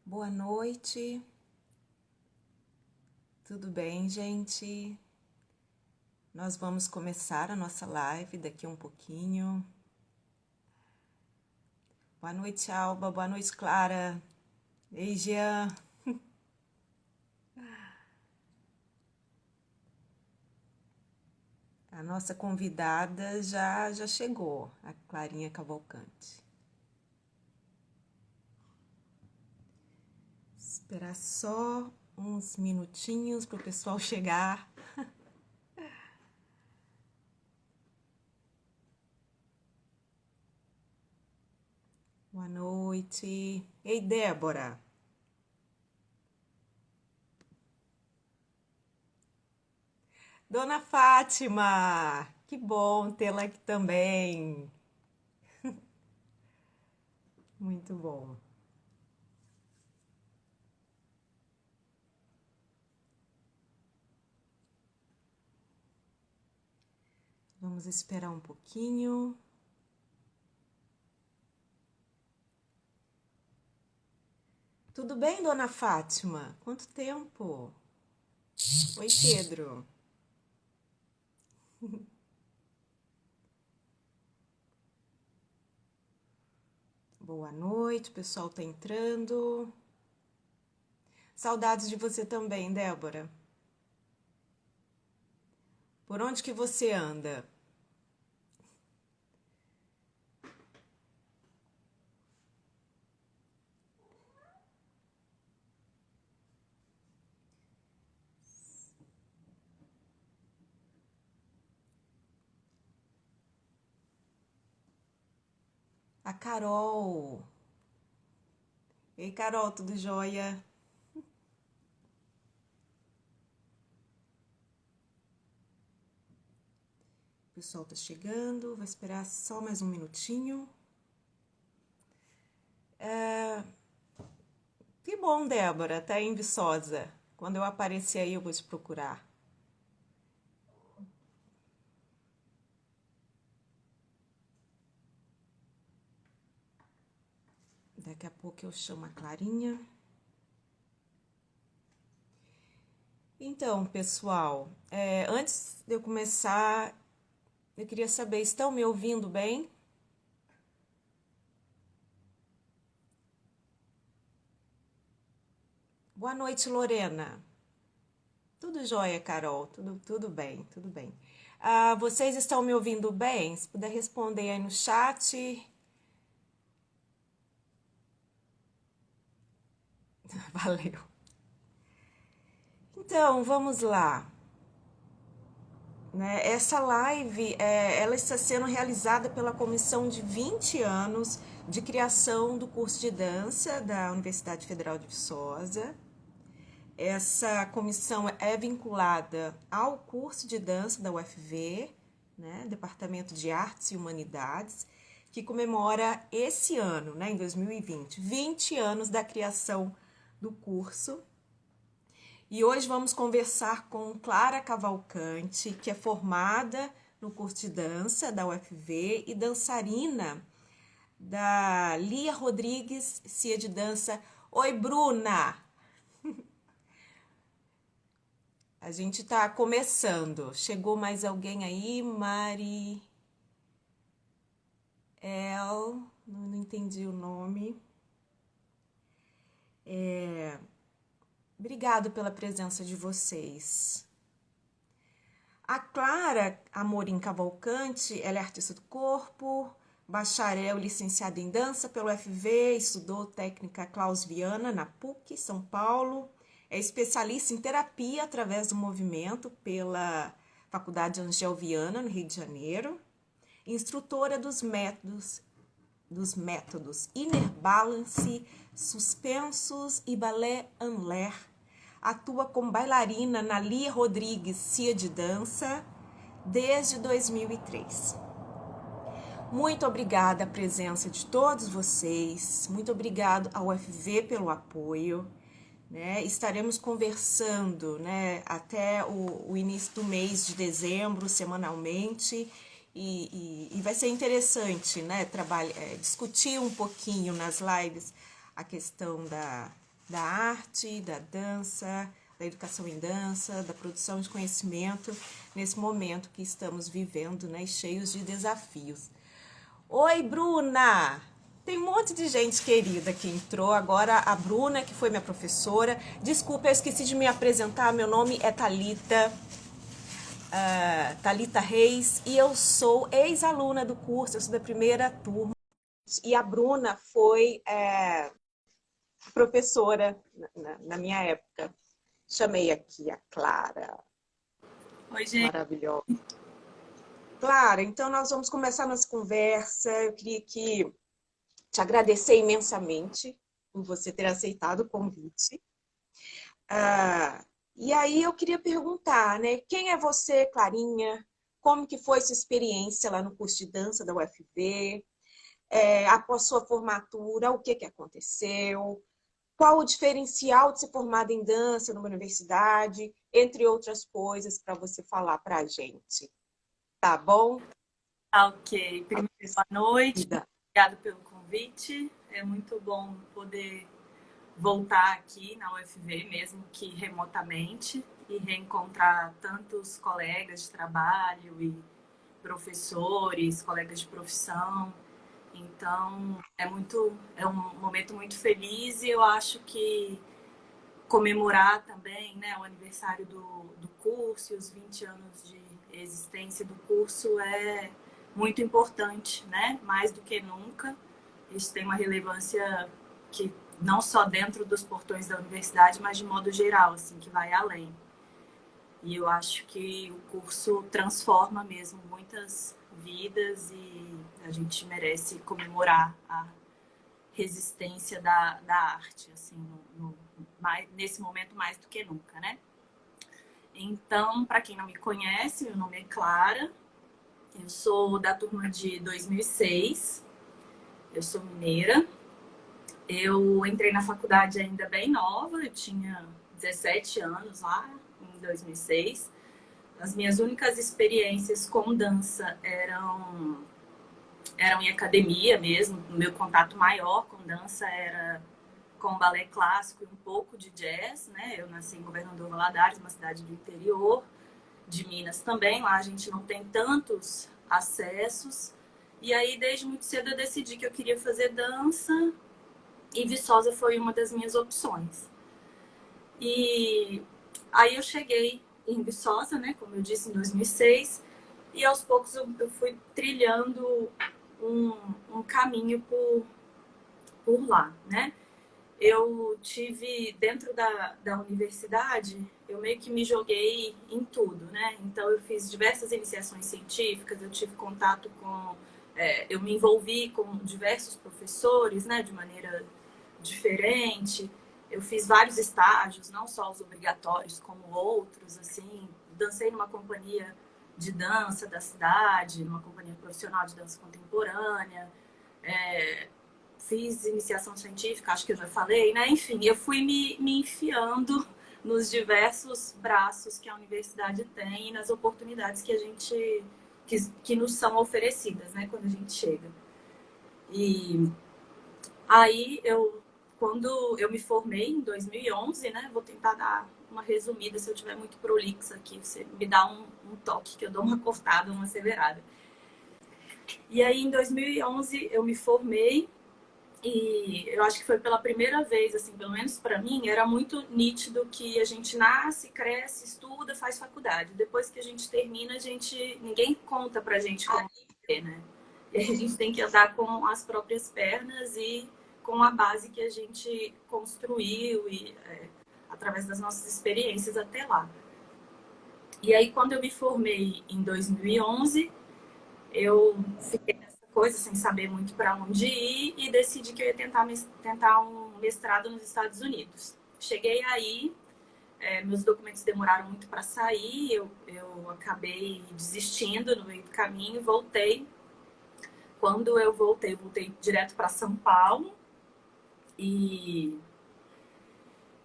Boa noite, tudo bem, gente? Nós vamos começar a nossa live daqui a um pouquinho. Boa noite, Alba, boa noite, Clara. Ei, Jean. A nossa convidada já chegou, a Clarinha Cavalcante. Esperar só uns minutinhos para o pessoal chegar. Boa noite. Ei, Débora. Dona Fátima, que bom tê-la aqui também. Muito bom. Vamos esperar um pouquinho. Tudo bem, Dona Fátima? Quanto tempo? Oi, Pedro. Boa noite, o pessoal tá entrando. Saudades de você também, Débora. Por onde que você anda? A Carol. Ei, Carol, tudo jóia? O pessoal tá chegando, vai esperar só mais um minutinho. Que bom, Débora, tá em Viçosa. Quando eu aparecer aí, eu vou te procurar. Daqui a pouco eu chamo a Clarinha. Então, pessoal, antes de eu começar, eu queria saber, estão me ouvindo bem? Boa noite, Lorena. Tudo jóia, Carol? Tudo bem, tudo bem. Vocês estão me ouvindo bem? Se puder responder aí no chat. Valeu. Então, vamos lá. Né? Essa live, ela está sendo realizada pela comissão de 20 anos de criação do curso de dança da Universidade Federal de Viçosa. Essa comissão é vinculada ao curso de dança da UFV, né, Departamento de Artes e Humanidades, que comemora esse ano, né, em 2020, 20 anos da criação do curso. E hoje vamos conversar com Clara Cavalcante, que é formada no curso de dança da UFV e dançarina da Lia Rodrigues, CIA de Dança. Oi, Bruna! A gente tá começando. Chegou mais alguém aí? Mari... não entendi o nome. Obrigado pela presença de vocês. A Clara Amorim Cavalcante, ela é artista do corpo, bacharel licenciada em dança pelo UFV, estudou técnica Klaus Viana na PUC, São Paulo, é especialista em terapia através do movimento pela Faculdade Angel Viana, no Rio de Janeiro, instrutora dos métodos Inner Balance, Suspensos e Ballet en l'air. Atua como bailarina na Lia Rodrigues CIA de Dança desde 2003. Muito obrigada à presença de todos vocês, muito obrigado ao UFV pelo apoio. Né? Estaremos conversando, né, até o início do mês de dezembro, semanalmente, e vai ser interessante, né, discutir um pouquinho nas lives a questão da arte, da dança, da educação em dança, da produção de conhecimento nesse momento que estamos vivendo, né, cheios de desafios. Oi, Bruna! Tem um monte de gente querida que entrou. Agora a Bruna, que foi minha professora. Desculpa, eu esqueci de me apresentar. Meu nome é Thalita, Thalita Reis, e eu sou ex-aluna do curso, eu sou da primeira turma. E a Bruna foi professora na minha época. Chamei aqui a Clara. Oi, gente. Maravilhosa. Clara, então nós vamos começar nossa conversa. Eu queria te agradecer imensamente por você ter aceitado o convite. E aí eu queria perguntar, né? Quem é você, Clarinha? Como que foi sua experiência lá no curso de dança da UFV? Após sua formatura, o que que aconteceu? Qual o diferencial de ser formada em dança numa universidade? Entre outras coisas, para você falar para a gente. Tá bom? Ok. Primeiro, boa noite. Obrigada pelo convite. É muito bom poder voltar aqui na UFV, mesmo que remotamente, e reencontrar tantos colegas de trabalho e professores, colegas de profissão. Então, é um momento muito feliz e eu acho que comemorar também, né, o aniversário do curso e os 20 anos de existência do curso é muito importante, né? Mais do que nunca. Isso tem uma relevância que não só dentro dos portões da universidade, mas de modo geral, assim, que vai além. E eu acho que o curso transforma mesmo muitas vidas e a gente merece comemorar a resistência da arte, assim, nesse momento mais do que nunca, né? Então, para quem não me conhece, meu nome é Clara, eu sou da turma de 2006, eu sou mineira, eu entrei na faculdade ainda bem nova, eu tinha 17 anos lá, em 2006. As minhas únicas experiências com dança eram em academia mesmo, o meu contato maior com dança era com balé clássico e um pouco de jazz, né? Eu nasci em Governador Valadares, uma cidade do interior de Minas também. Lá a gente não tem tantos acessos. E aí, desde muito cedo, eu decidi que eu queria fazer dança e Viçosa foi uma das minhas opções. E aí eu cheguei em Viçosa, né? Como eu disse, em 2006. E aos poucos eu fui trilhando um caminho por lá, né? Eu tive, dentro da universidade, eu meio que me joguei em tudo, né? Então, eu fiz diversas iniciações científicas, eu tive contato com... eu me envolvi com diversos professores, né? De maneira diferente. Eu fiz vários estágios, não só os obrigatórios, como outros, assim. Dancei numa companhia de dança da cidade, numa companhia profissional de dança contemporânea. Fiz iniciação científica, acho que eu já falei, né? Enfim, eu fui me enfiando nos diversos braços que a universidade tem e nas oportunidades que a gente que nos são oferecidas, né? Quando a gente chega. E aí quando eu me formei em 2011, né? Vou tentar dar uma resumida, se eu tiver muito prolixa aqui, você me dá um toque que eu dou uma cortada, uma acelerada. E aí em 2011 eu me formei. E eu acho que foi pela primeira vez, assim, pelo menos para mim, era muito nítido que a gente nasce, cresce, estuda, faz faculdade. Depois que a gente termina, ninguém conta pra gente como é, né? E a gente tem que andar com as próprias pernas e com a base que a gente construiu e através das nossas experiências até lá. E aí, quando eu me formei em 2011, eu fiquei coisa sem saber muito para onde ir e decidi que eu ia tentar um mestrado nos Estados Unidos. Cheguei aí, meus documentos demoraram muito para sair, eu acabei desistindo no meio do caminho e voltei. Quando eu voltei direto para São Paulo e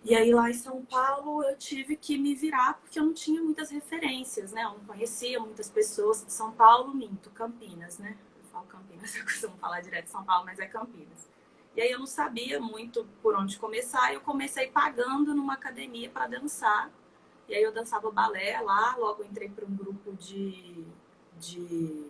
aí lá em São Paulo eu tive que me virar porque eu não tinha muitas referências, né? Eu não conhecia muitas pessoas de São Paulo, minto, Campinas, né? Campinas, eu costumo falar direto de São Paulo, mas é Campinas. E aí eu não sabia muito por onde começar, e eu comecei pagando numa academia para dançar. E aí eu dançava balé lá, logo entrei para um grupo de, de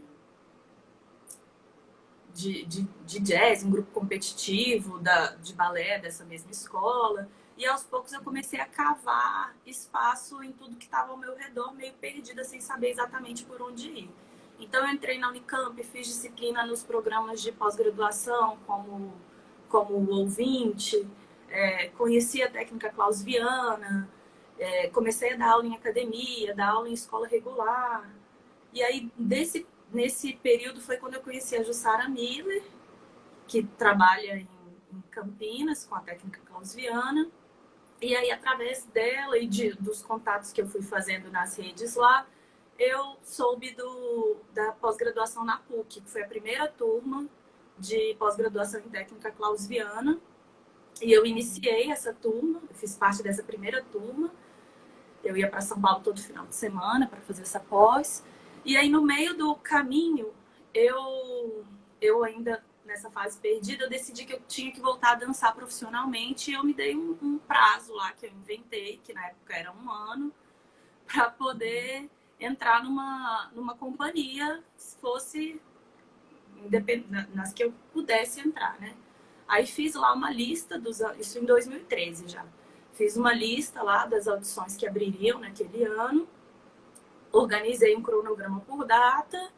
jazz, um grupo competitivo de balé dessa mesma escola. E aos poucos eu comecei a cavar espaço em tudo que estava ao meu redor, meio perdida, sem saber exatamente por onde ir. Então eu entrei na Unicamp, fiz disciplina nos programas de pós-graduação, como ouvinte, conheci a técnica clausiana, comecei a dar aula em academia, dar aula em escola regular. E aí, nesse período, foi quando eu conheci a Jussara Miller, que trabalha em Campinas com a técnica clausiana. E aí, através dela e dos contatos que eu fui fazendo nas redes lá, eu soube da pós-graduação na PUC, que foi a primeira turma de pós-graduação em técnica clausiana. E eu iniciei essa turma, eu fiz parte dessa primeira turma. Eu ia para São Paulo todo final de semana para fazer essa pós. E aí, no meio do caminho, eu ainda nessa fase perdida, eu decidi que eu tinha que voltar a dançar profissionalmente. E eu me dei um prazo lá que eu inventei, que na época era 1 ano, para poder entrar numa companhia, se fosse nas que eu pudesse entrar, né? Aí fiz lá uma lista, isso em 2013 já. Fiz uma lista lá das audições que abririam naquele ano, organizei um cronograma por data,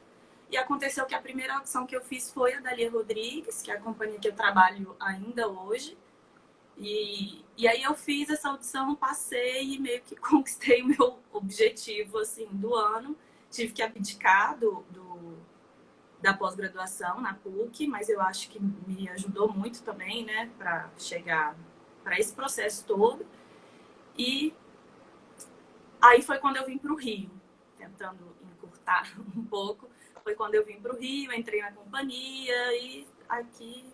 e aconteceu que a primeira audição que eu fiz foi a Dalia Rodrigues, que é a companhia que eu trabalho ainda hoje. E aí eu fiz essa audição, passei e meio que conquistei o meu objetivo assim, do ano. Tive que abdicar da pós-graduação na PUC, mas eu acho que me ajudou muito também, né, para chegar para esse processo todo. E aí foi quando eu vim para o Rio, tentando encurtar um pouco. Foi quando eu vim para o Rio, entrei na companhia e aqui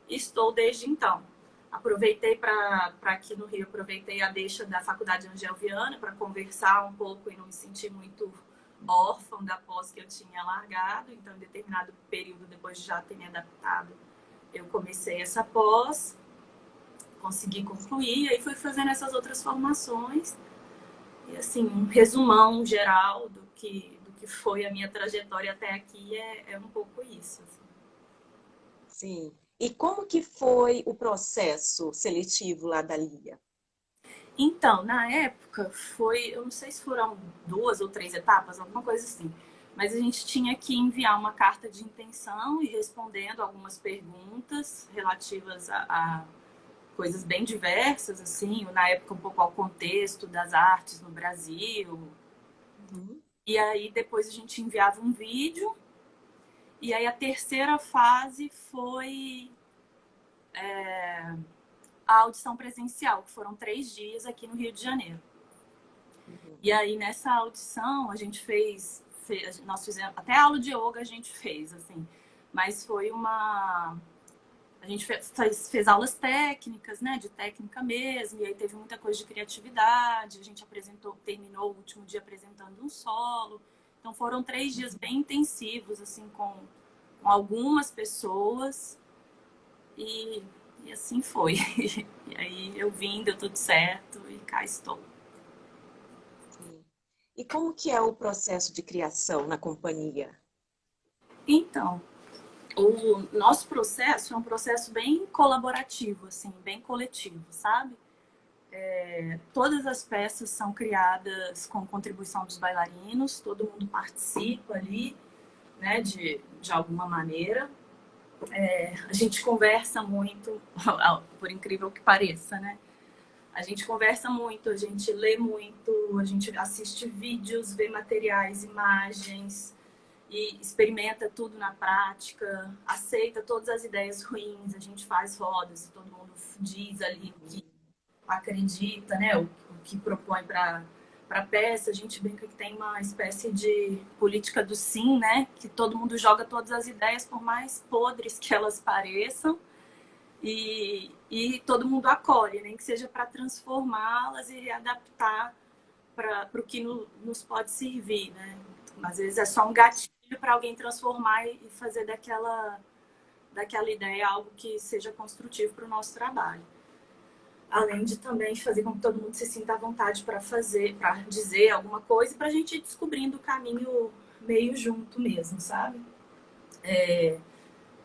estou desde então. Aproveitei para aqui no Rio, aproveitei a deixa da Faculdade Angel Viana para conversar um pouco e não me sentir muito órfã da pós que eu tinha largado. Então, em determinado período, depois de já ter me adaptado, eu comecei essa pós, consegui concluir, e aí fui fazendo essas outras formações. E assim, um resumão geral do que foi a minha trajetória até aqui é um pouco isso. Assim. Sim. E como que foi o processo seletivo lá da Lia? Então, na época, eu não sei se foram 2 ou 3 etapas, alguma coisa assim. Mas a gente tinha que enviar uma carta de intenção e respondendo algumas perguntas relativas a coisas bem diversas, assim, na época um pouco ao contexto das artes no Brasil. Uhum. E aí depois a gente enviava um vídeo. E aí a terceira fase foi a audição presencial, que foram 3 dias aqui no Rio de Janeiro. Uhum. E aí nessa audição a gente nós fizemos, até aula de yoga a gente fez, assim, mas foi a gente fez aulas técnicas, né, de técnica mesmo, e aí teve muita coisa de criatividade, a gente terminou o último dia apresentando um solo, então foram 3 dias bem intensivos, assim, com algumas pessoas, e assim foi. E aí eu vim, deu tudo certo, e cá estou. Sim. E como que é o processo de criação na companhia? Então, o nosso processo é um processo bem colaborativo, assim, bem coletivo, sabe? Todas as peças são criadas com contribuição dos bailarinos, todo mundo participa ali, né, de alguma maneira. A gente conversa muito, por incrível que pareça, né? A gente conversa muito, a gente lê muito, a gente assiste vídeos, vê materiais, imagens, e experimenta tudo na prática, aceita todas as ideias ruins, a gente faz rodas, todo mundo diz ali o que acredita, né, o que propõe para a peça. A gente brinca que tem uma espécie de política do sim, né, que todo mundo joga todas as ideias, por mais podres que elas pareçam, e todo mundo acolhe, nem que seja para transformá-las e readaptar para o que nos pode servir, né? Às vezes é só um gatilho para alguém transformar e fazer daquela ideia algo que seja construtivo para o nosso trabalho. Além de também fazer com que todo mundo se sinta à vontade para fazer, para dizer alguma coisa, para a gente ir descobrindo o caminho meio junto mesmo, sabe?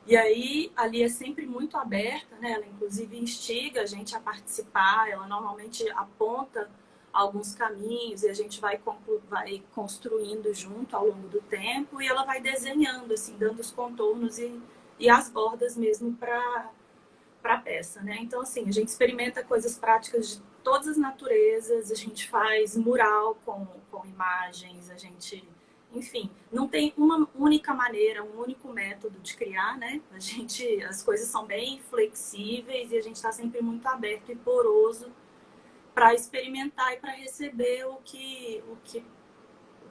E aí, ali é sempre muito aberta, né? Ela, inclusive, instiga a gente a participar. Ela normalmente aponta alguns caminhos e a gente vai construindo junto ao longo do tempo. E ela vai desenhando, assim, dando os contornos e as bordas mesmo para a peça, né? Então, assim, a gente experimenta coisas práticas de todas as naturezas. A gente faz mural com imagens, a gente... Enfim, não tem uma única maneira, um único método de criar, né? As coisas são bem flexíveis e a gente está sempre muito aberto e poroso para experimentar e para receber o que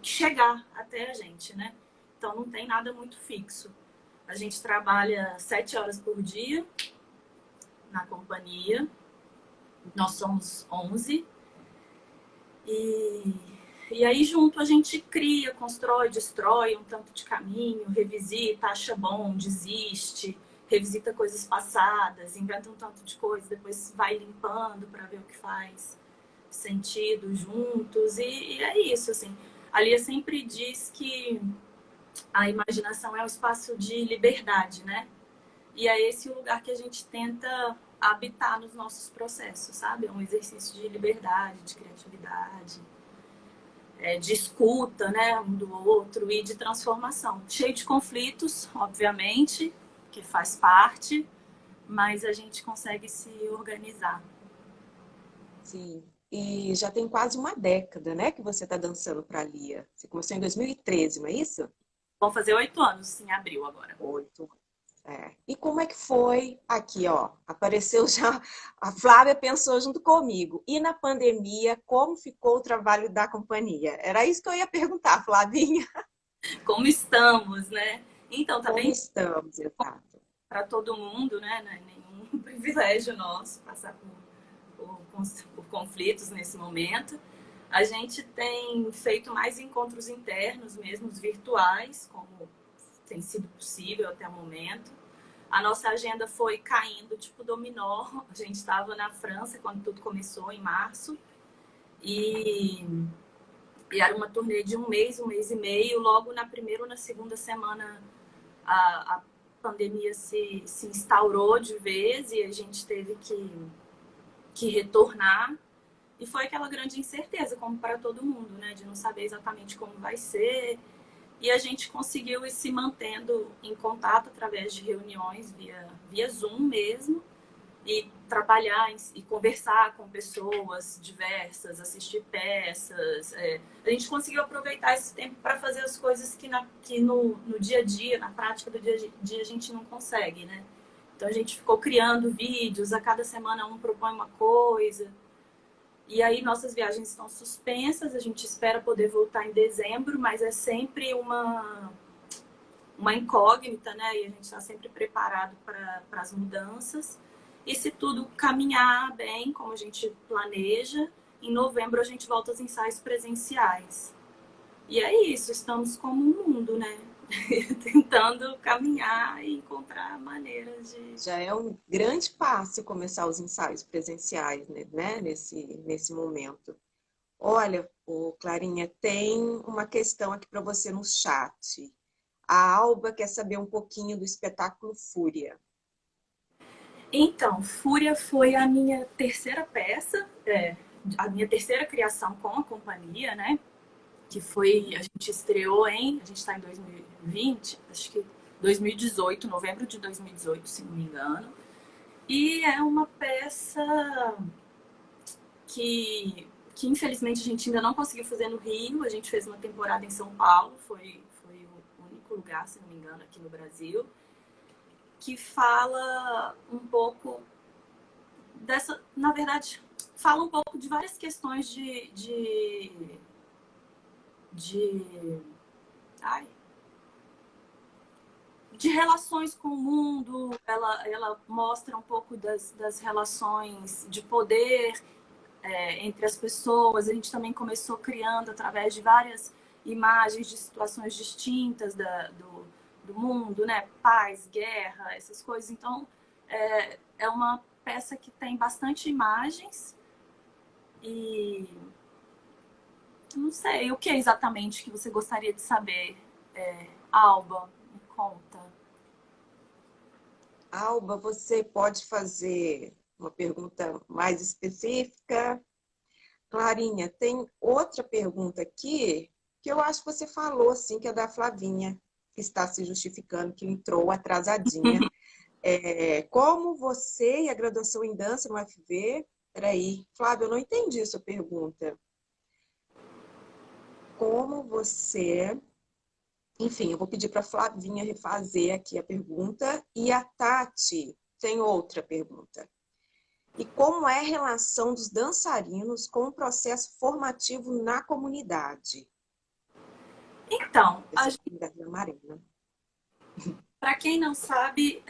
chegar até a gente, né? Então não tem nada muito fixo. A gente trabalha 7 horas por dia na companhia. Nós somos 11 e aí, junto, a gente cria, constrói, destrói um tanto de caminho, revisita, acha bom, desiste, revisita coisas passadas, inventa um tanto de coisa, depois vai limpando para ver o que faz sentido juntos. E é isso, assim. A Lia sempre diz que a imaginação é um espaço de liberdade, né? E é esse o lugar que a gente tenta habitar nos nossos processos, sabe? É um exercício de liberdade, de criatividade, de escuta, né, um do outro e de transformação. Cheio de conflitos, obviamente, que faz parte, mas a gente consegue se organizar. Sim. E já tem quase uma década, né, que você está dançando para a Lia. Você começou em 2013, não é isso? Vão fazer 8 anos em abril agora. 8. É. E como é que foi? Aqui, ó, apareceu já, a Flávia pensou junto comigo. E na pandemia, como ficou o trabalho da companhia? Era isso que eu ia perguntar, Flavinha. Como estamos, né? Então, tá Como bem estamos, exato. para todo mundo, né? Não é nenhum privilégio nosso passar por conflitos nesse momento. A gente tem feito mais encontros internos mesmo, virtuais, como tem sido possível até o momento. A nossa agenda foi caindo tipo dominó. A gente estava na França quando tudo começou, em março. E era uma turnê de um mês e meio. Logo na primeira ou na segunda semana, a pandemia se instaurou de vez e a gente teve que retornar. E foi aquela grande incerteza, como para todo mundo, né? De não saber exatamente como vai ser. E a gente conseguiu ir se mantendo em contato através de reuniões via Zoom mesmo. E trabalhar e conversar com pessoas diversas, assistir peças. A gente conseguiu aproveitar esse tempo para fazer as coisas que no dia a dia, na prática do dia a dia, a gente não consegue, né? Então a gente ficou criando vídeos, a cada semana um propõe uma coisa. E aí nossas viagens estão suspensas, a gente espera poder voltar em dezembro, mas é sempre uma incógnita, né? E a gente está sempre preparado para as mudanças. E se tudo caminhar bem, como a gente planeja, em novembro a gente volta aos ensaios presenciais. E é isso, estamos como um mundo, né? Tentando caminhar e encontrar maneiras de... Já é um grande passo começar os ensaios presenciais, né? Nesse momento. Olha, Clarinha, tem uma questão aqui para você no chat. A Alba quer saber um pouquinho do espetáculo Fúria. Então, Fúria foi a minha terceira peça, a minha terceira criação com a companhia, né? Que foi, a gente estreou a gente está em 2020, acho que 2018, novembro de 2018, se não me engano. E é uma peça que infelizmente a gente ainda não conseguiu fazer no Rio. A gente fez uma temporada em São Paulo, foi o único lugar, se não me engano, aqui no Brasil, que fala um pouco dessa, na verdade, fala um pouco de várias questões ai, de relações com o mundo. Ela mostra um pouco das relações de poder entre as pessoas. A gente também começou criando através de várias imagens de situações distintas do mundo, né? Paz, guerra, essas coisas. Então, é uma peça que tem bastante imagens e não sei o que é exatamente que você gostaria de saber, Alba, me conta. Alba, você pode fazer uma pergunta mais específica? Clarinha, tem outra pergunta aqui que eu acho que você falou, assim, que é da Flavinha, que está se justificando, que entrou atrasadinha. Como você e a graduação em dança no UFV... Peraí, Flávia, eu não entendi a sua pergunta. Como você... Enfim, eu vou pedir para a Flavinha refazer aqui a pergunta. E a Tati tem outra pergunta. E como é a relação dos dançarinos com o processo formativo na comunidade? Então, para quem não sabe,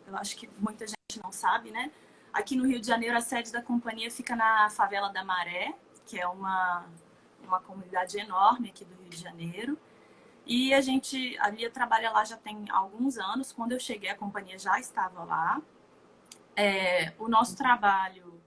eu acho que muita gente não sabe, né? Aqui no Rio de Janeiro, a sede da companhia fica na Favela da Maré, que é uma comunidade enorme aqui do Rio de Janeiro. E a Lia trabalha lá já tem alguns anos. Quando eu cheguei, a companhia já estava lá. O nosso trabalho,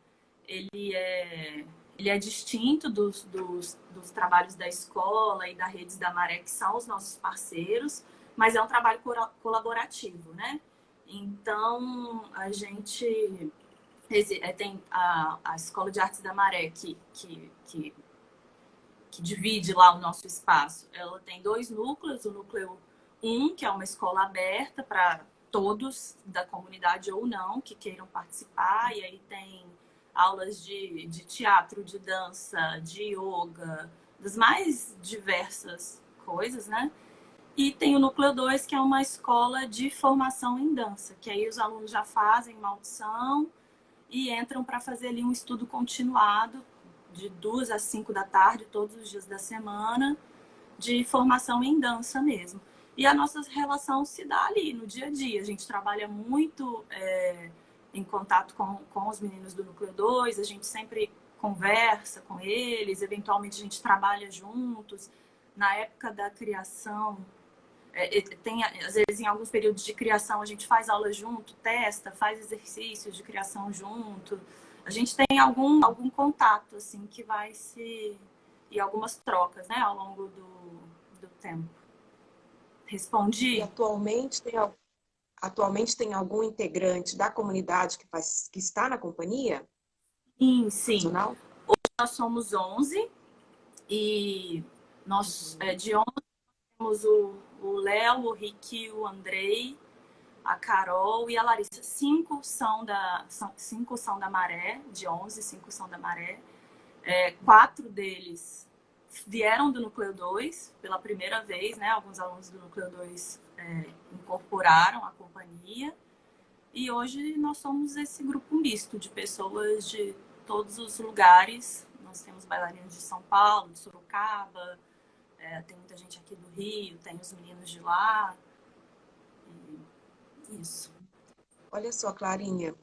ele é distinto dos trabalhos da escola e da Redes da Maré, que são os nossos parceiros, mas é um trabalho colaborativo, né? Então, a gente tem a Escola de Artes da Maré, que divide lá o nosso espaço. Ela tem 2 núcleos, o núcleo 1, que é uma escola aberta para todos da comunidade ou não que queiram participar, e aí tem aulas de teatro, de dança, de yoga, das mais diversas coisas, né? E tem o núcleo 2, que é uma escola de formação em dança, que aí os alunos já fazem uma audição e entram para fazer ali um estudo continuado de 2 às 5 da tarde, todos os dias da semana, de formação em dança mesmo. E a nossa relação se dá ali, no dia a dia. A gente trabalha muito em contato com os meninos do Núcleo 2, a gente sempre conversa com eles, eventualmente a gente trabalha juntos. Na época da criação, às vezes em alguns períodos de criação a gente faz aula junto, testa, faz exercícios de criação junto. A gente tem algum contato, assim, que vai se... E algumas trocas, né, ao longo do tempo. Respondi? E atualmente tem algum integrante da comunidade que está na companhia? Sim. Nós somos 11 e nós, de 11, temos o Léo, o Ricky, o Andrei, a Carol e a Larissa. 5 são da Maré, de 11, 5 são da Maré. 4 deles vieram do Núcleo 2 pela primeira vez, né? Alguns alunos do Núcleo 2 incorporaram a companhia. E hoje nós somos esse grupo misto de pessoas de todos os lugares. Nós temos bailarinos de São Paulo, de Sorocaba, tem muita gente aqui do Rio, tem os meninos de lá. E isso. Olha só, Clarinha,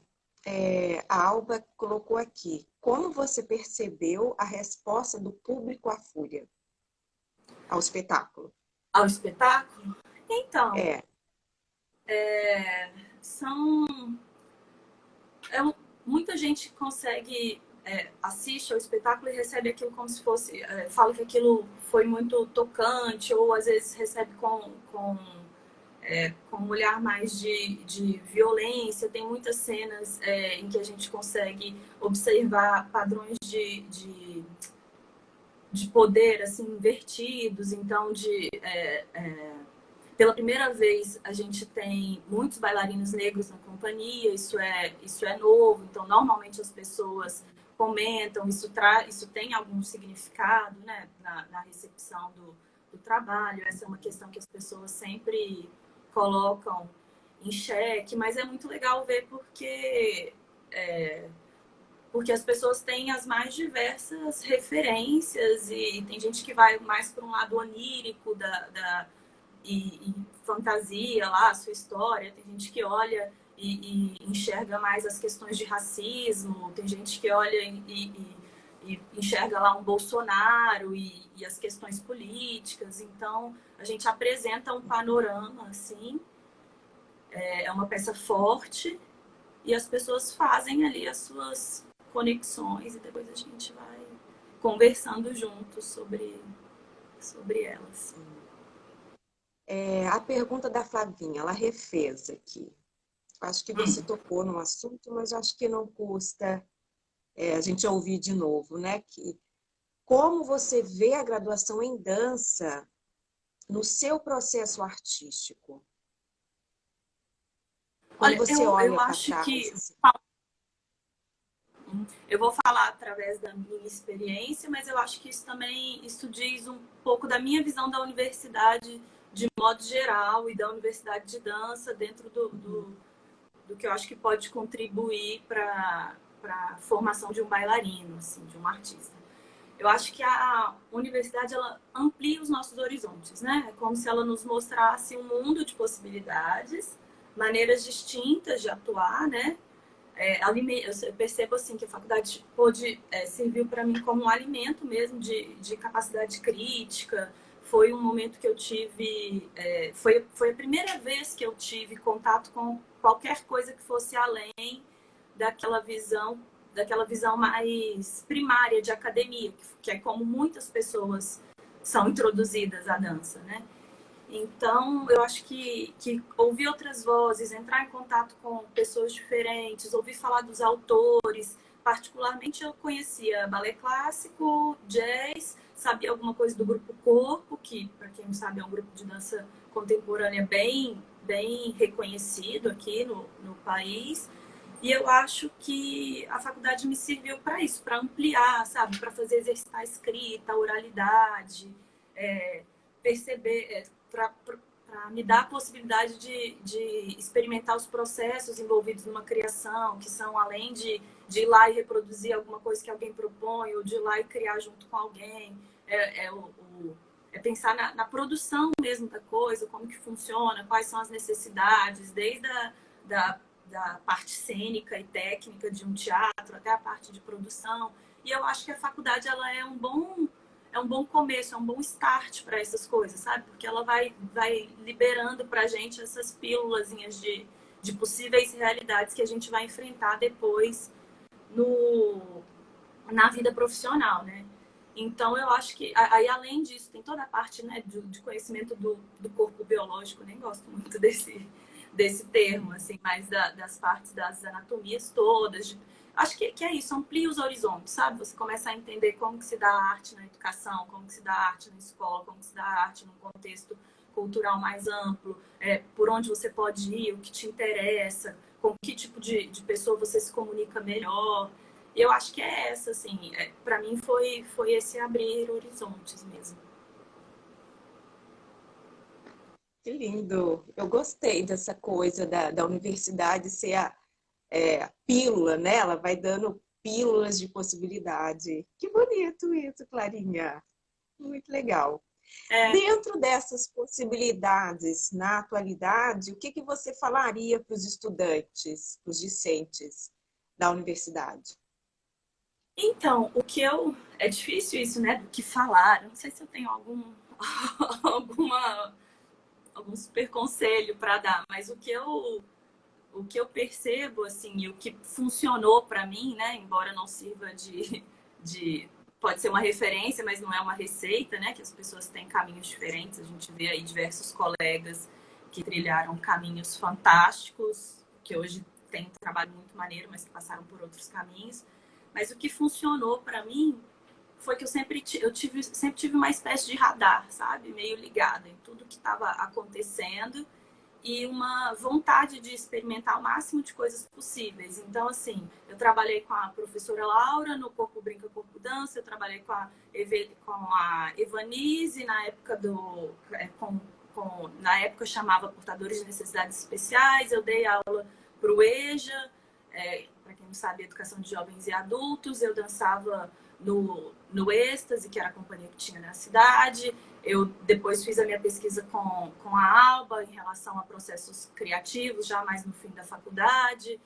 a Alba colocou aqui. Como você percebeu a resposta do público à Fúria? Ao espetáculo? Ao espetáculo? Então, muita gente consegue assiste ao espetáculo e recebe aquilo como se fosse, fala que aquilo foi muito tocante, ou às vezes recebe com um olhar mais de violência. Tem muitas cenas em que a gente consegue observar padrões de poder assim invertidos. Então, pela primeira vez, a gente tem muitos bailarinos negros na companhia. Isso é novo. Então, normalmente as pessoas comentam, isso tem algum significado, né, na recepção do trabalho. Essa é uma questão que as pessoas sempre colocam em xeque, mas é muito legal ver porque as pessoas têm as mais diversas referências, e tem gente que vai mais para um lado onírico e fantasia lá a sua história, tem gente que olha e enxerga mais as questões de racismo, tem gente que olha e e enxerga lá um Bolsonaro e as questões políticas. Então, a gente apresenta um panorama, assim, é uma peça forte, e as pessoas fazem ali as suas conexões e depois a gente vai conversando juntos sobre elas. A pergunta da Flavinha, ela refez aqui. Acho que você tocou no assunto, mas acho que não custa a gente ouvir de novo, né? Que, como você vê a graduação em dança no seu processo artístico? Quando Olha, você eu olha para acho trás, que assim. eu vou falar através da minha experiência, mas eu acho que isso diz um pouco da minha visão da universidade de modo geral e da universidade de dança dentro do que eu acho que pode contribuir para a formação de um bailarino, assim, de um artista. Eu acho que a universidade ela amplia os nossos horizontes, né? É como se ela nos mostrasse um mundo de possibilidades, maneiras distintas de atuar, né? Eu percebo assim que a faculdade serviu para mim como um alimento mesmo de capacidade crítica. Foi um momento que eu tive, foi a primeira vez que eu tive contato com qualquer coisa que fosse além daquela visão mais primária de academia, que é como muitas pessoas são introduzidas à dança, né? Então, eu acho que ouvir outras vozes, entrar em contato com pessoas diferentes, ouvir falar dos autores, particularmente eu conhecia balé clássico, jazz, sabia alguma coisa do grupo Corpo, que, para quem não sabe, é um grupo de dança contemporânea bem reconhecido aqui no país. E eu acho que a faculdade me serviu para isso, para ampliar, sabe? Para fazer exercitar a escrita, a oralidade, perceber, para me dar a possibilidade de experimentar os processos envolvidos numa criação, que são além de ir lá e reproduzir alguma coisa que alguém propõe, ou de ir lá e criar junto com alguém. É pensar na produção mesmo da coisa, como que funciona, quais são as necessidades, desde da parte cênica e técnica de um teatro até a parte de produção. E eu acho que a faculdade ela é um bom começo, é um bom start para essas coisas, sabe? Porque ela vai liberando para a gente essas pílulazinhas de possíveis realidades que a gente vai enfrentar depois na vida profissional, né? Então, eu acho que, aí além disso, tem toda a parte, né, de conhecimento do corpo biológico, nem gosto muito desse termo, assim, mas das partes das anatomias todas. Acho que é isso, amplia os horizontes, sabe? Você começa a entender como que se dá arte na educação, como que se dá arte na escola, como que se dá arte num contexto cultural mais amplo, por onde você pode ir, o que te interessa, com que tipo de pessoa você se comunica melhor. Eu acho que é essa, assim, para mim foi esse abrir horizontes mesmo. Que lindo! Eu gostei dessa coisa da universidade ser a pílula, né? Ela vai dando pílulas de possibilidade. Que bonito isso, Clarinha! Muito legal. Dentro dessas possibilidades, na atualidade, o que você falaria para os estudantes, para os discentes da universidade? Então, é difícil isso, né? Do que falar. Eu não sei se eu tenho algum super conselho para dar, mas o que eu percebo, assim, e o que funcionou para mim, né? Embora não sirva pode ser uma referência, mas não é uma receita, né? Que as pessoas têm caminhos diferentes. A gente vê aí diversos colegas que trilharam caminhos fantásticos, que hoje têm um trabalho muito maneiro, mas que passaram por outros caminhos. Mas o que funcionou para mim foi que eu sempre tive uma espécie de radar, sabe? Meio ligada em tudo que estava acontecendo e uma vontade de experimentar o máximo de coisas possíveis. Então, assim, eu trabalhei com a professora Laura no Corpo Brinca, Corpo Dança, eu trabalhei com a Evanise na época na época eu chamava Portadores de Necessidades Especiais, eu dei aula para o EJA, para quem não sabe, Educação de Jovens e Adultos, eu dançava no Êxtase, que era a companhia que tinha na cidade. Eu depois fiz a minha pesquisa com a Alba em relação a processos criativos, já mais no fim da faculdade.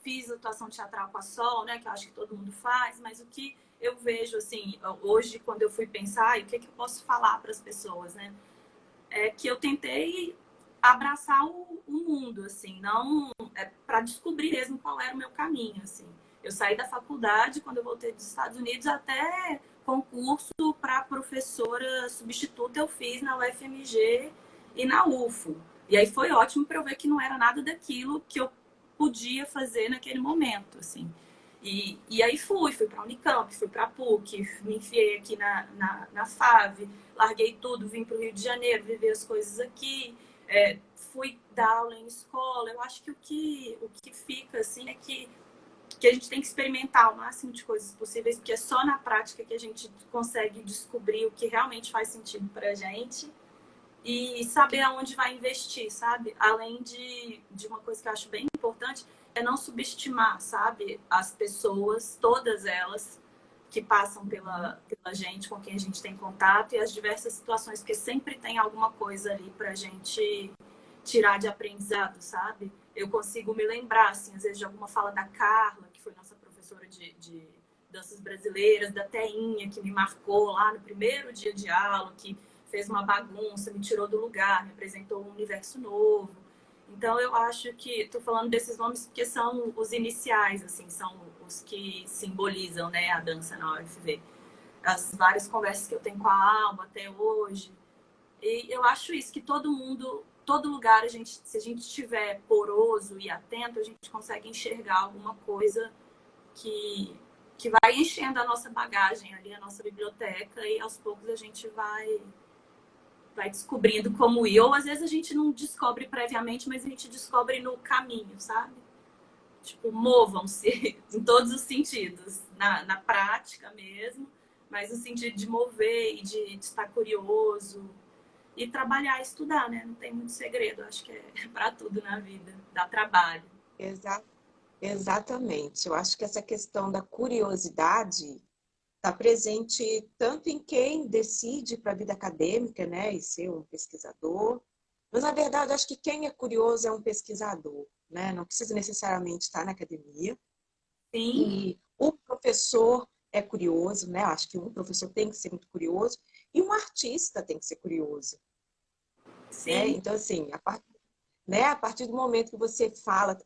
fiz atuação teatral com a Sol, né, que eu acho que todo mundo faz, mas o que eu vejo, assim, hoje, quando eu fui pensar, e o que, que eu posso falar para as pessoas, né, é que eu tentei abraçar o mundo, assim, não para descobrir mesmo qual era o meu caminho, assim. Eu saí da faculdade, quando eu voltei dos Estados Unidos, até concurso para professora substituta eu fiz na UFMG e na UFO. E aí foi ótimo para eu ver que não era nada daquilo que eu podia fazer naquele momento, assim. E aí fui para a Unicamp, fui para a PUC, me enfiei aqui na FAV, larguei tudo, vim para o Rio de Janeiro, viver as coisas aqui, fui dar aula em escola. Eu acho que o que fica, assim, é que a gente tem que experimentar o máximo de coisas possíveis, porque é só na prática que a gente consegue descobrir o que realmente faz sentido pra gente e saber aonde vai investir, sabe? Além de uma coisa que eu acho bem importante, é não subestimar, sabe? As pessoas, todas elas, que passam pela gente, com quem a gente tem contato, e as diversas situações, porque sempre tem alguma coisa ali pra gente tirar de aprendizado, sabe? Eu consigo me lembrar, assim, às vezes, de alguma fala da Carla, que foi nossa professora de danças brasileiras, da Teinha, que me marcou lá no primeiro dia de aula, que fez uma bagunça, me tirou do lugar, me apresentou um universo novo. Então, eu acho que... Estou falando desses nomes porque são os iniciais, assim, são os que simbolizam, né, a dança na UFV. As várias conversas que eu tenho com a Alba até hoje. E eu acho isso, que todo mundo, todo lugar, se a gente estiver poroso e atento, a gente consegue enxergar alguma coisa que vai enchendo a nossa bagagem ali, a nossa biblioteca, e aos poucos a gente vai descobrindo como ir. Ou às vezes a gente não descobre previamente, mas a gente descobre no caminho, sabe? Tipo, movam-se em todos os sentidos, na prática mesmo, mas no sentido de mover e de estar curioso e trabalhar e estudar, né? Não tem muito segredo, acho que é para tudo na vida, dá trabalho. Exa- Exatamente. Eu acho que essa questão da curiosidade está presente tanto em quem decide para a vida acadêmica, né, e ser um pesquisador, mas na verdade acho que quem é curioso é um pesquisador, né? Não precisa necessariamente estar na academia. Sim, E o professor é curioso, né? Acho que um professor tem que ser muito curioso e um artista tem que ser curioso, né? sim. Então assim, a partir do momento que você fala,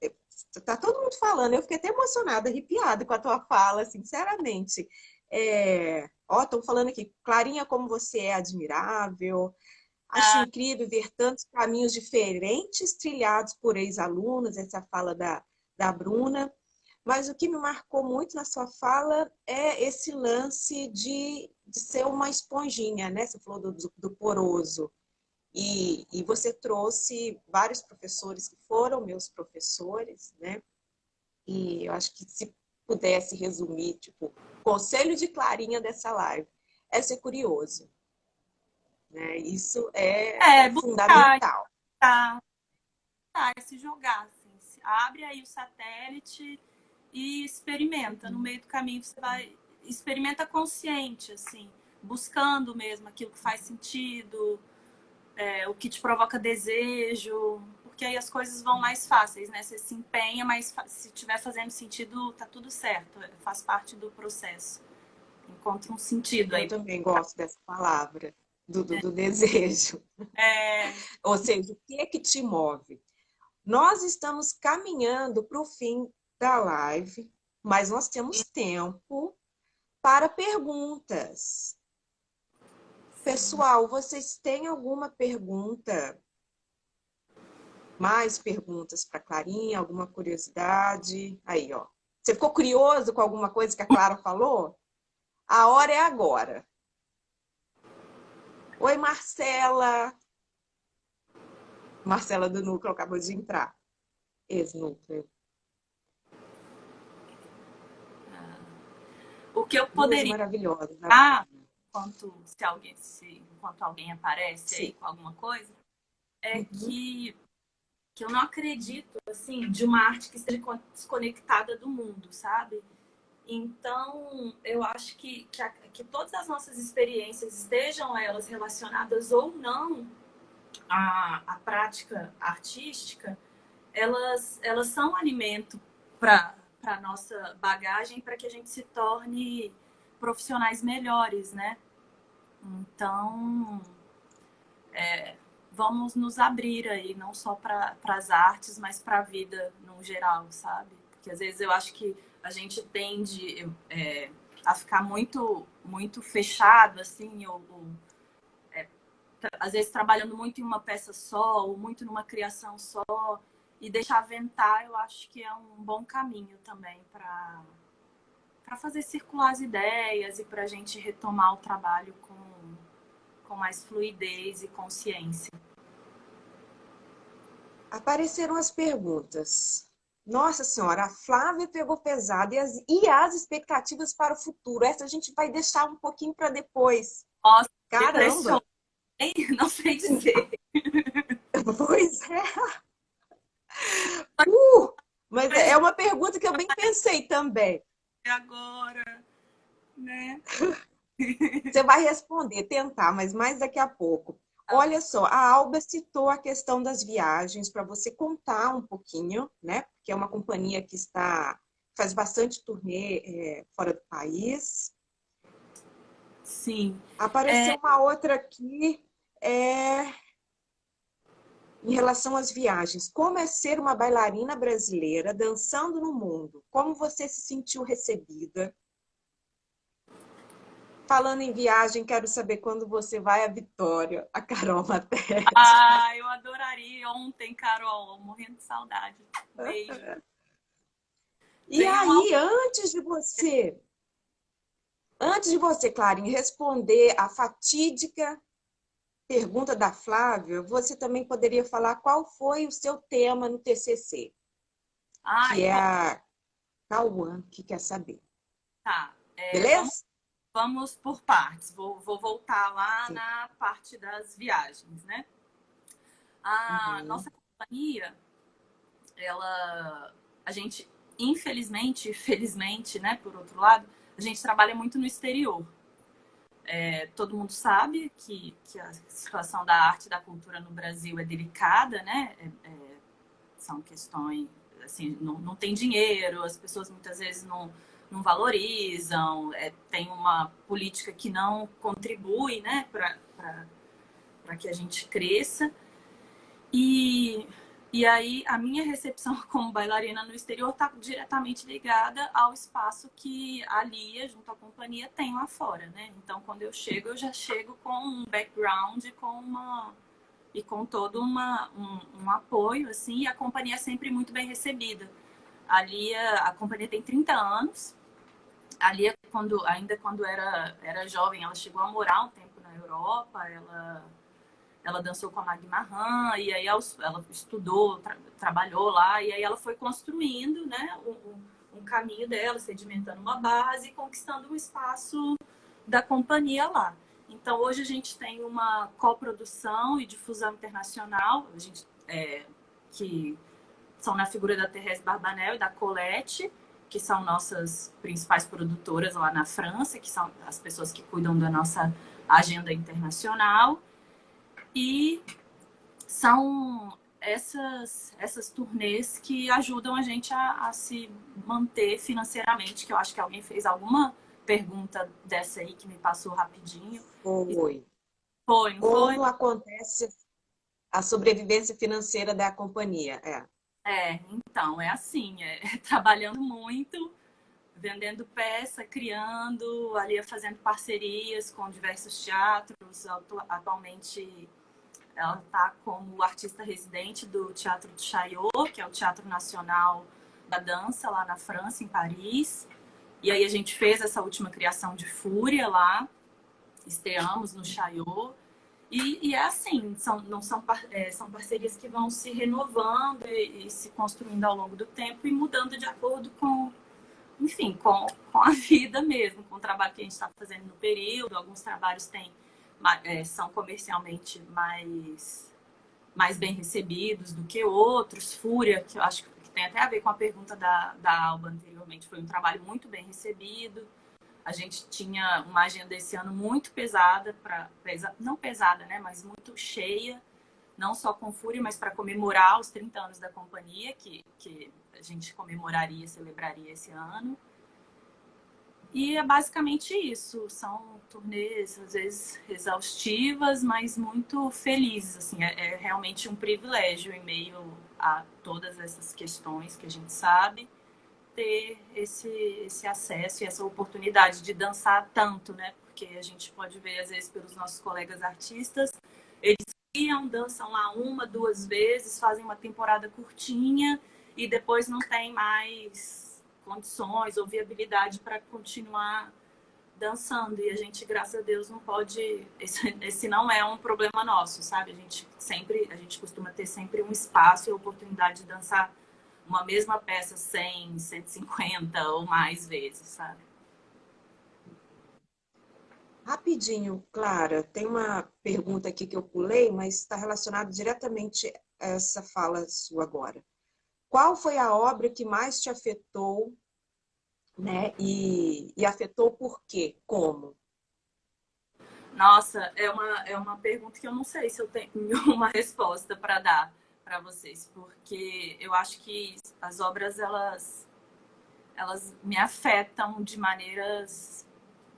tá todo mundo falando, eu fiquei até emocionada, arrepiada com a tua fala, sinceramente. Estão falando aqui, Clarinha, como você é admirável, acho Ah, incrível ver tantos caminhos diferentes trilhados por ex-alunos, essa fala da Bruna, mas o que me marcou muito na sua fala é esse lance de ser uma esponjinha, né? Você falou do poroso. E você trouxe vários professores que foram meus professores, né? E eu acho que se pudesse resumir, tipo, o conselho de Clarinha dessa live é ser curioso, né? Isso é buscar, fundamental. tá, se jogar, assim. Abre aí o satélite e experimenta. No meio do caminho você vai... Experimenta consciente, assim. Buscando mesmo aquilo que faz sentido, o que te provoca desejo, porque aí as coisas vão mais fáceis, né? Você se empenha, mas se estiver fazendo sentido, tá tudo certo, faz parte do processo. Encontra um sentido Eu aí. também gosto dessa palavra, do desejo. É, Ou seja, o que é que te move? Nós estamos caminhando para o fim da live, mas nós temos tempo para perguntas. Pessoal, vocês têm alguma pergunta? Mais perguntas para Clarinha? Alguma curiosidade? Aí, ó. Você ficou curioso com alguma coisa que a Clara falou? A hora é agora. Oi, Marcela. Marcela do Núcleo acabou de entrar. Ex-núcleo. o que eu Duas poderia maravilhosas. dar, enquanto alguém aparece aí Sim. com alguma coisa, é Uhum. que eu não acredito, assim, de uma arte que esteja desconectada do mundo, sabe? Então, eu acho que todas as nossas experiências, estejam elas relacionadas ou não à prática artística, elas são alimento para a nossa bagagem, para que a gente se torne profissionais melhores, né? Então, vamos nos abrir aí, não só para as artes, mas para a vida no geral, sabe? Porque às vezes eu acho que a gente tende a ficar muito fechado, assim, ou às vezes trabalhando muito em uma peça só, ou muito numa criação só, e deixar ventar, eu acho que é um bom caminho também para fazer circular as ideias e para a gente retomar o trabalho com mais fluidez e consciência. Apareceram as perguntas. Nossa Senhora, a Flávia pegou pesado. E as expectativas para o futuro? Essa a gente vai deixar um pouquinho para depois. Nossa, Caramba! depressão, não sei dizer. Pois é. Mas é Mas uma pergunta que eu bem pensei também. agora, né? Você vai responder, tentar, mas mais daqui a pouco. Olha só, a Alba citou a questão das viagens para você contar um pouquinho, né? Porque é uma companhia que faz bastante turnê fora do país. Sim. Apareceu uma outra aqui em relação às viagens. Como é ser uma bailarina brasileira dançando no mundo? Como você se sentiu recebida? Falando em viagem, quero saber quando você vai a Vitória, a Carol Matete. Eu adoraria ontem, Carol, morrendo de saudade. Beijo. E Venha uma... aí, antes de você, Clarinha, responder a fatídica pergunta da Flávia, você também poderia falar qual foi o seu tema no TCC, que é a Cauã que quer saber. Tá. Beleza? Vamos por partes. Vou voltar lá Sim. na parte das viagens, né? A Uhum. nossa companhia, a gente, infelizmente, felizmente, né, por outro lado, a gente trabalha muito no exterior. Todo mundo sabe que a situação da arte e da cultura no Brasil é delicada, né? São questões, assim, não tem dinheiro, as pessoas muitas vezes não valorizam, tem uma política que não contribui, né, para que a gente cresça. E aí a minha recepção como bailarina no exterior está diretamente ligada ao espaço que a Lia, junto à companhia, tem lá fora, né? Então, quando eu já chego com um background, e com todo um apoio, assim, e a companhia é sempre muito bem recebida. A companhia tem 30 anos. A Lia, ainda quando era jovem, ela chegou a morar um tempo na Europa, ela dançou com a Magma Han, e aí ela estudou, trabalhou lá, e aí ela foi construindo, né, um caminho dela, sedimentando uma base, conquistando um espaço da companhia lá. Então, hoje a gente tem uma coprodução e difusão internacional, que são na figura da Thérèse Barbanel e da Colette, que são nossas principais produtoras lá na França, que são as pessoas que cuidam da nossa agenda internacional. E são essas turnês que ajudam a gente a se manter financeiramente, que eu acho que alguém fez alguma pergunta dessa aí que me passou rapidinho. Foi. Foi, não foi? Como acontece a sobrevivência financeira da companhia? Então, é assim, trabalhando muito, vendendo peça, criando, ali fazendo parcerias com diversos teatros. Atualmente ela está como artista residente do Teatro de Chaillot, que é o Teatro Nacional da Dança, lá na França, em Paris. E aí a gente fez essa última criação de Fúria lá, estreamos no Chaillot. E é assim, são parcerias que vão se renovando e se construindo ao longo do tempo e mudando de acordo com, enfim, com a vida mesmo, com o trabalho que a gente está fazendo no período. Alguns trabalhos são comercialmente mais bem recebidos do que outros. Fúria, que eu acho que tem até a ver com a pergunta da Alba anteriormente, foi um trabalho muito bem recebido. A gente tinha uma agenda esse ano muito pesada, não pesada, né, mas muito cheia. não só com Fúria, mas para comemorar os 30 anos da companhia, que a gente comemoraria, celebraria esse ano. E é basicamente isso. São turnês, às vezes, exaustivas, mas muito felizes. Assim, é realmente um privilégio, em meio a todas essas questões que a gente sabe, ter esse acesso e essa oportunidade de dançar tanto, né? Porque a gente pode ver, às vezes, pelos nossos colegas artistas, eles criam, dançam lá uma, duas vezes, fazem uma temporada curtinha e depois não tem mais condições ou viabilidade para continuar dançando. E a gente, graças a Deus, não pode... Esse não é um problema nosso, sabe? A gente costuma ter sempre um espaço e a oportunidade de dançar uma mesma peça 100, 150 ou mais vezes, sabe? Rapidinho, Clara, tem uma pergunta aqui que eu pulei, mas está relacionada diretamente a essa fala sua agora. Qual foi a obra que mais te afetou, né? E afetou por quê? Como? Nossa, é uma pergunta que eu não sei se eu tenho uma resposta para dar para vocês, porque eu acho que as obras, elas me afetam de maneiras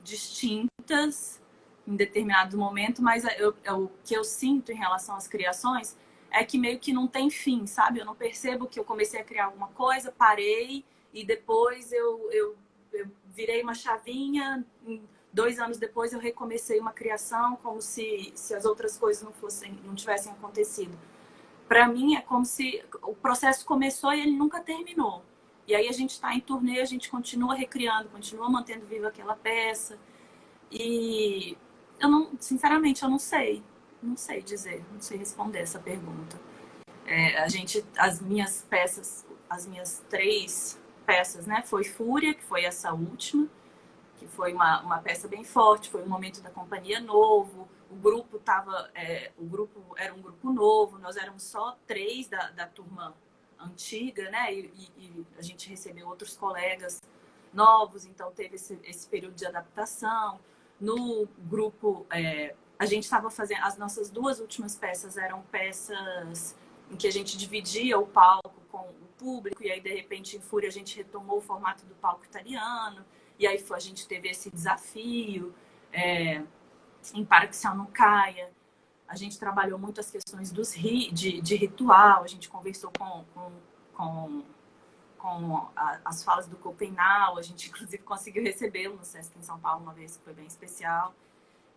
distintas em determinado momento, mas o que eu sinto em relação às criações é que meio que não tem fim, sabe? Eu não percebo que eu comecei a criar alguma coisa, parei e depois eu virei uma chavinha. 2 anos depois eu recomecei uma criação como se as outras coisas não tivessem acontecido. Para mim é como se o processo começou e ele nunca terminou. E aí a gente está em turnê, a gente continua recriando, continua mantendo viva aquela peça. E eu não, sinceramente, eu não sei. Não sei dizer, não sei responder essa pergunta. As minhas peças, as minhas 3 peças, né? Foi Fúria, que foi essa última, que foi uma peça bem forte, foi um momento da companhia novo. O grupo era um grupo novo, nós éramos só 3 da turma antiga, né? E a gente recebeu outros colegas novos, então teve esse período de adaptação. No grupo, a gente estava fazendo. As nossas 2 últimas peças eram peças em que a gente dividia o palco com o público, e aí, de repente, em Fúria, a gente retomou o formato do palco italiano, e aí a gente teve esse desafio. Em Para que o Céu Não Caia, a gente trabalhou muito as questões de ritual, a gente conversou com as falas do Copenau, a gente inclusive conseguiu recebê-lo no Sesc em São Paulo uma vez, que foi bem especial.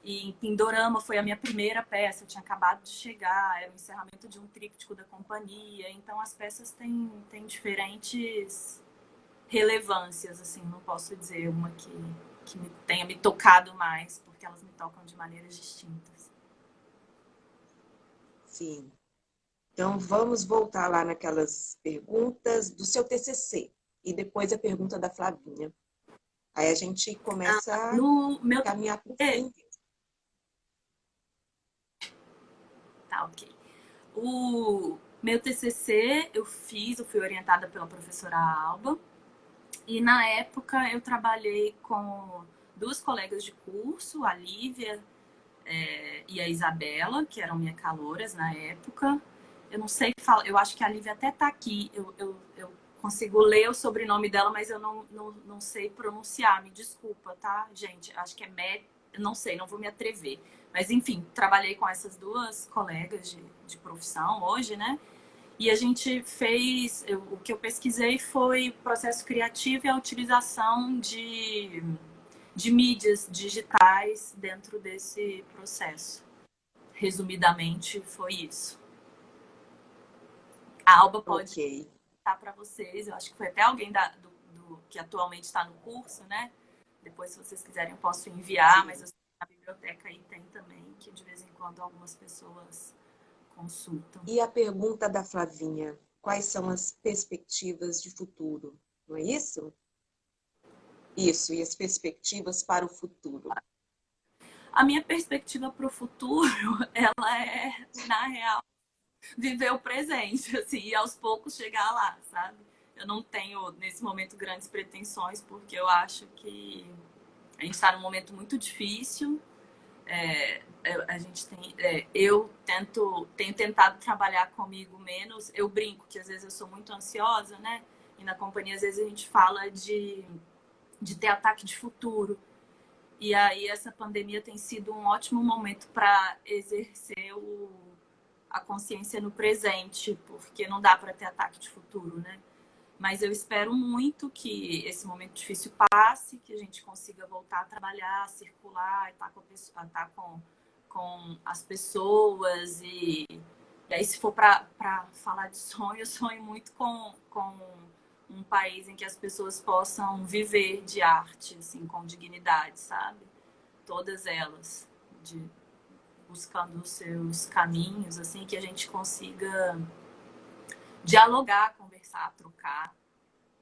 E em Pindorama foi a minha primeira peça, eu tinha acabado de chegar, era o encerramento de um tríptico da companhia, então as peças têm diferentes relevâncias, assim, não posso dizer uma que tenha me tocado mais, porque elas me tocam de maneiras distintas. Sim. Então, vamos voltar lá naquelas perguntas do seu TCC e depois a pergunta da Flavinha. Aí a gente começa a No meu caminhar para o TCC, fim. tá, ok. O meu TCC eu fui orientada pela professora Alba, e na época eu trabalhei com 2 colegas de curso, a Lívia e a Isabela, que eram minhas calouras na época. Eu não sei falar, eu acho que a Lívia até tá aqui, eu consigo ler o sobrenome dela, mas eu não sei pronunciar, me desculpa, tá, gente? Acho que eu não sei, não vou me atrever. Mas, enfim, trabalhei com essas 2 colegas de profissão hoje, né? E a gente fez, o que eu pesquisei foi processo criativo e a utilização de mídias digitais dentro desse processo. Resumidamente, foi isso. A Alba pode Ok. contar para vocês, eu acho que foi até alguém que atualmente está no curso, né? Depois, se vocês quiserem, eu posso enviar, mas Sim. eu sei que na biblioteca aí tem também, que de vez em quando algumas pessoas consultam. E a pergunta da Flavinha: quais são as perspectivas de futuro? Não é isso? Isso, e as perspectivas para o futuro. A minha perspectiva para o futuro, ela é, na real, viver o presente, assim, e aos poucos chegar lá, sabe? Eu não tenho, nesse momento, grandes pretensões, porque eu acho que a gente está num momento muito difícil. A gente tem, tenho tentado trabalhar comigo menos. Eu brinco que às vezes eu sou muito ansiosa, né? E na companhia às vezes a gente fala de ter ataque de futuro. E aí essa pandemia tem sido um ótimo momento para exercer a consciência no presente, porque não dá para ter ataque de futuro, né? Mas eu espero muito que esse momento difícil passe, que a gente consiga voltar a trabalhar, a circular, estar com as pessoas. E aí, se for para falar de sonho, eu sonho muito com um país em que as pessoas possam viver de arte, assim, com dignidade, sabe? Todas elas, buscando os seus caminhos, assim, que a gente consiga dialogar, conversar, trocar.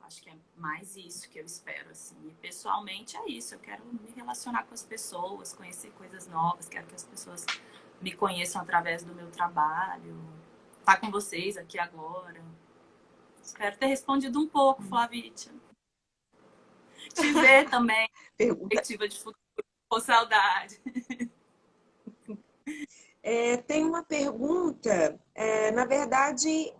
Acho que é mais isso que eu espero, assim. E pessoalmente é isso. Eu quero me relacionar com as pessoas, conhecer coisas novas. Quero que as pessoas me conheçam através do meu trabalho. Estar com vocês aqui agora. Espero ter respondido um pouco, Flavítia. Te ver também. Perspectiva de futuro. Com saudade. Tem uma pergunta, na verdade,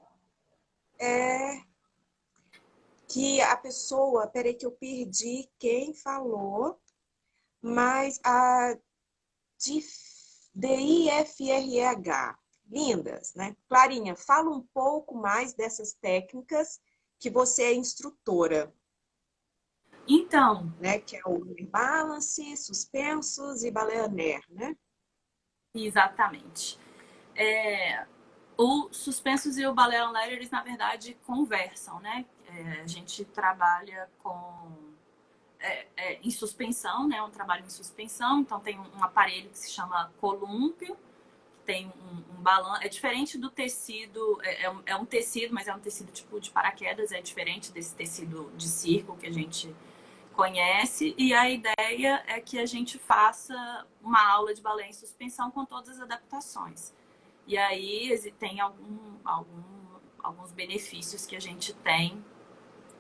que a pessoa, peraí que eu perdi quem falou, mas a DIFREH, lindas, né? Clarinha, fala um pouco mais dessas técnicas que você é instrutora. Então, né? Que é o balance, suspensos e baleaner, né? exatamente. O suspensos e o balé online, eles na verdade conversam, né? A gente trabalha em suspensão, né? Um trabalho em suspensão, então tem um aparelho que se chama colúmpio, tem um balanço, é diferente do tecido, é um tecido, mas é um tecido tipo de paraquedas, é diferente desse tecido de circo que a gente conhece, e a ideia é que a gente faça uma aula de balé em suspensão com todas as adaptações. E aí tem alguns benefícios que a gente tem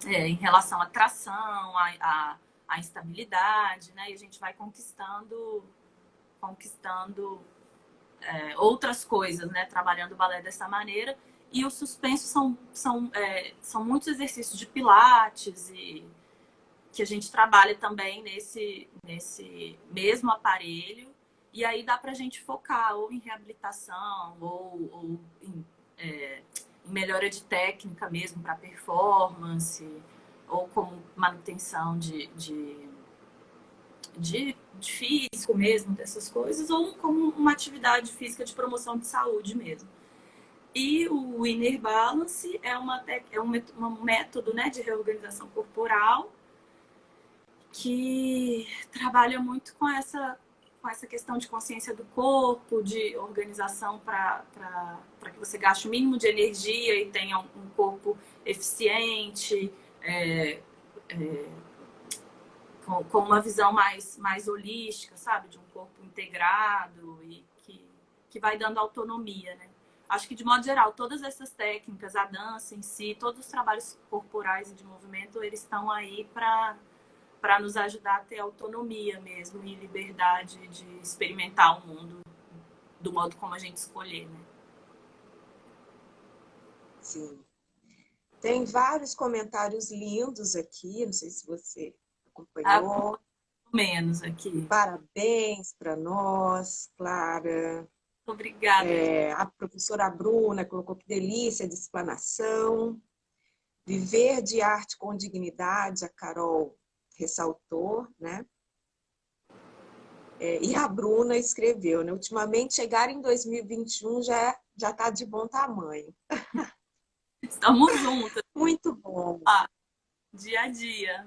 em relação à tração, à instabilidade, né? E a gente vai conquistando outras coisas, né? Trabalhando o balé dessa maneira. E os suspensos são muitos exercícios de pilates e que a gente trabalha também nesse mesmo aparelho. E aí dá para a gente focar ou em reabilitação ou em melhora de técnica mesmo para performance, ou como manutenção de físico mesmo, dessas coisas, ou como uma atividade física de promoção de saúde mesmo. E o Inner Balance é um método, né, de reorganização corporal que trabalha muito com essa questão de consciência do corpo, de organização para que você gaste o mínimo de energia e tenha um corpo eficiente, com uma visão mais holística, sabe? De um corpo integrado e que vai dando autonomia, né? Acho que, de modo geral, todas essas técnicas, a dança em si, todos os trabalhos corporais e de movimento, eles estão aí para nos ajudar a ter autonomia mesmo e liberdade de experimentar o mundo do modo como a gente escolher, né? Sim. Tem vários comentários lindos aqui, não sei se você acompanhou. Menos aqui. Parabéns para nós, Clara. Obrigada. A professora Bruna colocou que delícia de explanação. Viver de arte com dignidade, a Carol ressaltou, né? E a Bruna escreveu, né? Ultimamente, chegar em 2021 já está de bom tamanho. Estamos juntas. Muito bom. Dia a dia.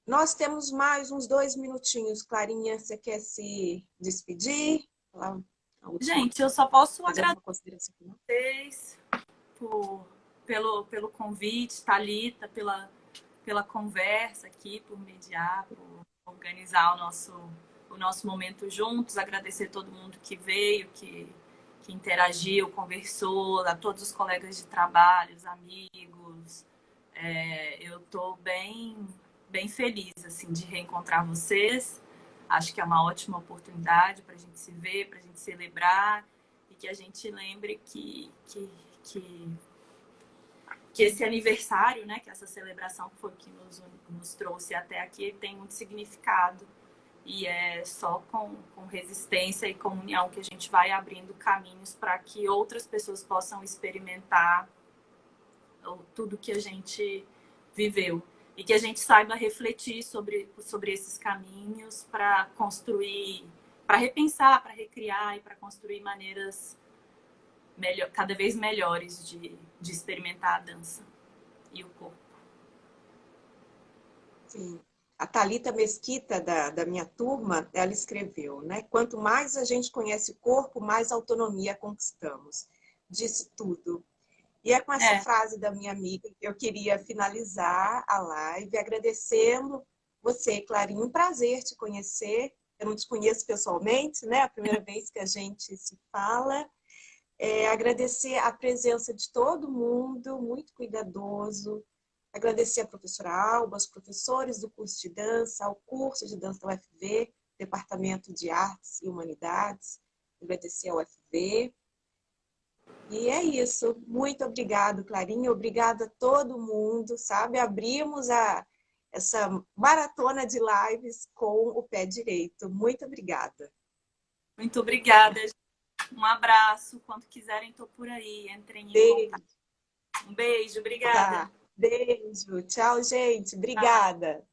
Nós temos mais uns 2 minutinhos. Clarinha, você quer se despedir? Gente, eu só posso agradecer a vocês pelo convite, Thalita, pela conversa aqui, por mediar, por organizar o nosso momento juntos. Agradecer a todo mundo que veio, que interagiu, conversou, a todos os colegas de trabalho, os amigos. Eu estou bem feliz assim, de reencontrar vocês. Acho que é uma ótima oportunidade para a gente se ver, para a gente celebrar e que a gente lembre que esse aniversário, né, que essa celebração foi que nos trouxe até aqui, tem muito significado. E é só com resistência e comunhão que a gente vai abrindo caminhos para que outras pessoas possam experimentar tudo que a gente viveu. E que a gente saiba refletir sobre esses caminhos para construir, para repensar, para recriar e para construir maneiras cada vez melhores de experimentar a dança e o corpo. Sim. A Thalita Mesquita, da minha turma, ela escreveu, né? Quanto mais a gente conhece o corpo, mais autonomia conquistamos. Disse tudo. E é com essa frase da minha amiga que eu queria finalizar a live, agradecendo você, Clarinha. Um prazer te conhecer. Eu não te conheço pessoalmente, né? A primeira vez que a gente se fala. Agradecer a presença de todo mundo, muito cuidadoso. Agradecer a professora Alba, aos professores do curso de dança, ao curso de dança da UFV, Departamento de Artes e Humanidades. Agradecer ao UFV. E é isso. Muito obrigado, Clarinha. Obrigada a todo mundo, sabe? Abrimos essa maratona de lives com o pé direito. Muito obrigada. Muito obrigada. Um abraço. Quando quiserem, estou por aí. Entrem em contato. Um beijo. Obrigada. Tá. Beijo. Tchau, gente. Obrigada.